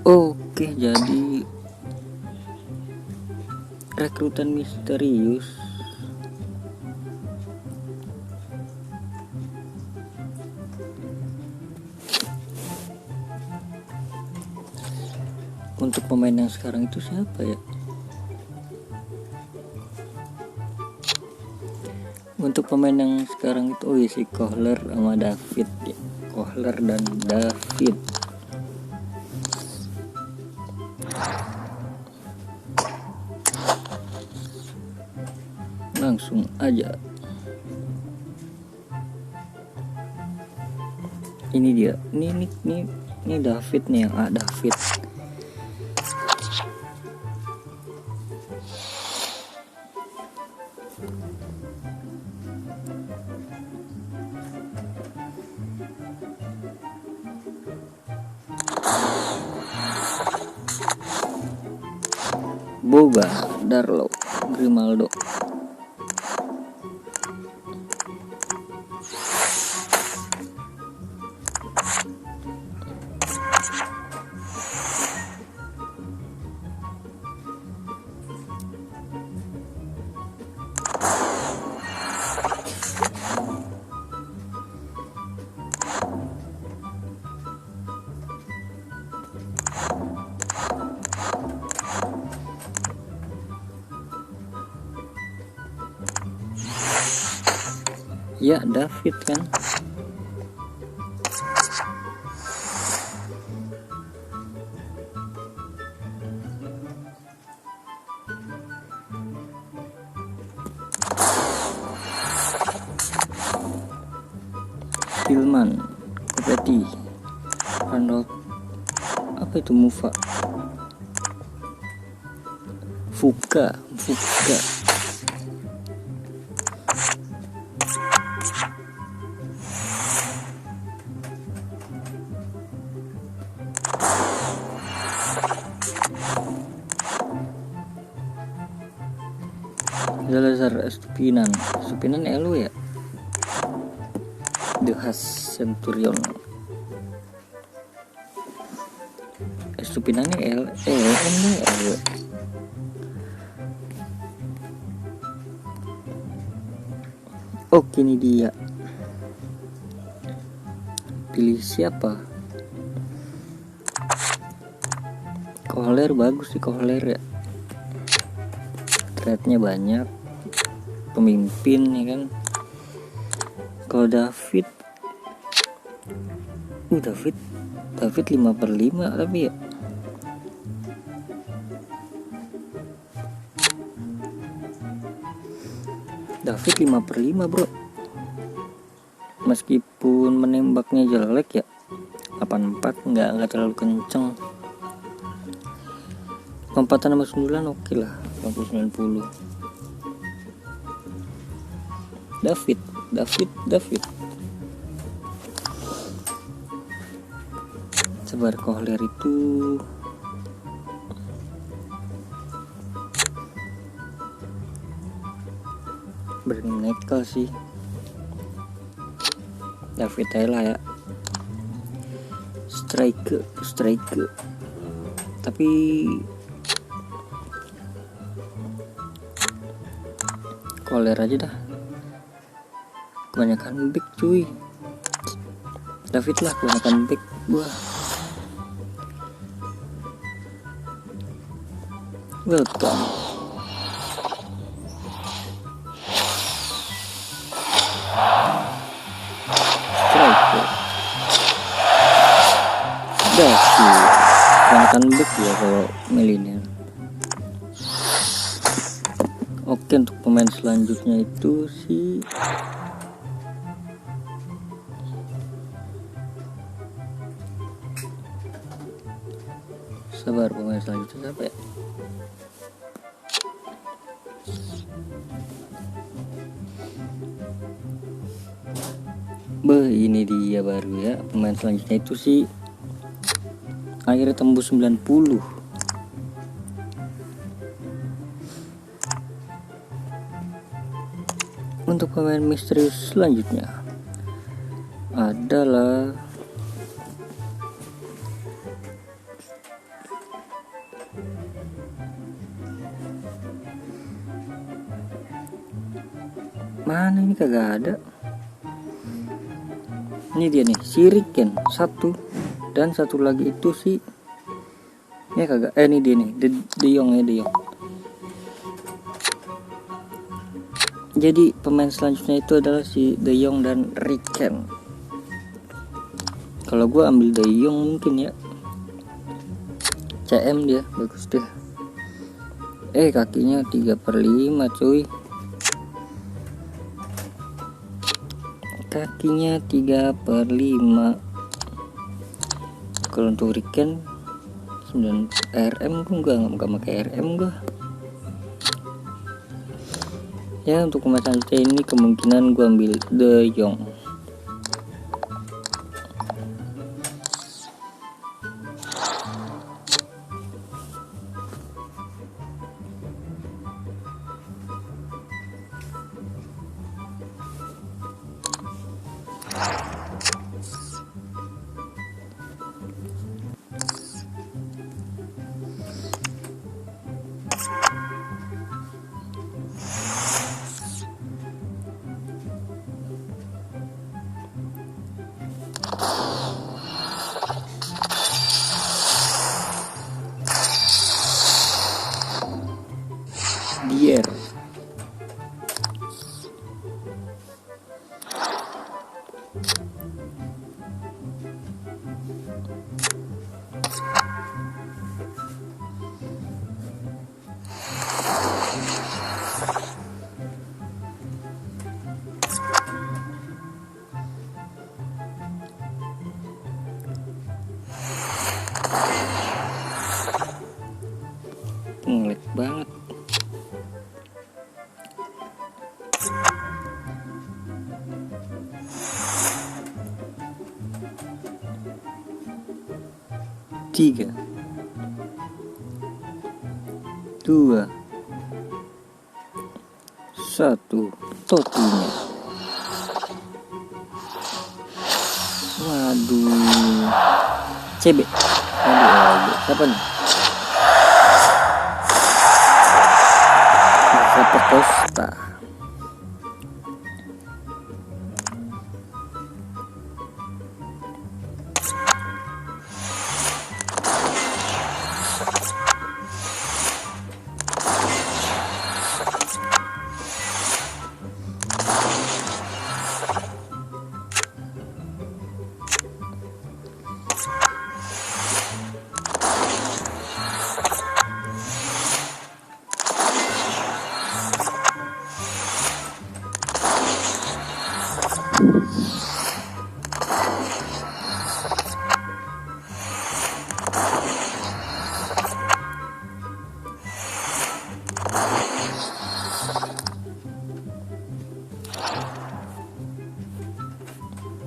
Oke, jadi rekrutan misterius untuk pemain yang sekarang itu siapa ya? Untuk pemain yang sekarang itu si Kohler sama David ya. Kohler dan David. Langsung aja. Ini dia. Ini David nih, yang David. Boga, Darlow, Grimaldo. Ya, David kan. Tillman, Kopeti, Randolph, apa itu Mufa, Fuka. Zalazar Estupinan elu ya. The Has Centurion. Estupinan ini elu. Oke, ini dia. Pilih siapa? Kohler bagus sih, Kohler ya. Trade-nya banyak, pemimpin ya kan. Kalau David 5/5 tapi ya. David 5/5 bro. Meskipun menembaknya jelek ya, 84 nggak terlalu kenceng. Lompatan nomor 9 oke lah, 80-90. David. Sabar, Kohler itu bernekel sih. David Taylor ya. Striker. Tapi Kohler aja dah. Kebanyakan back cuy. David lah kebanyakan back. Wah. Welcome. Striker. David. Kebanyakan back ya kalau milenial. Oke, untuk pemain selanjutnya itu si sabar, pemain selanjutnya siapa ya? Ini dia baru ya. Pemain selanjutnya itu si akhirnya tembus 90. Untuk pemain misterius selanjutnya adalah Mana ini, kagak ada. Ini dia nih, si Riken satu, dan satu lagi itu si ya kagak. Ini dia nih, De Jong ya, De Jong. Jadi pemain selanjutnya itu adalah si De Jong dan Riken. Kalau gue ambil De Jong mungkin ya, CM dia bagus deh. Kakinya 3/5 cuy. Kakinya 3/5. Kalau untuk Riken 9 RM, gue nggak pakai RM gue. Ya untuk pemain selanjutnya ini kemungkinan gue ambil De Jong. Dier. Ngelag banget. Tiga, 2, 1, topinya. Waduh, CB. Aduh, siapa nih? Siapa Costa?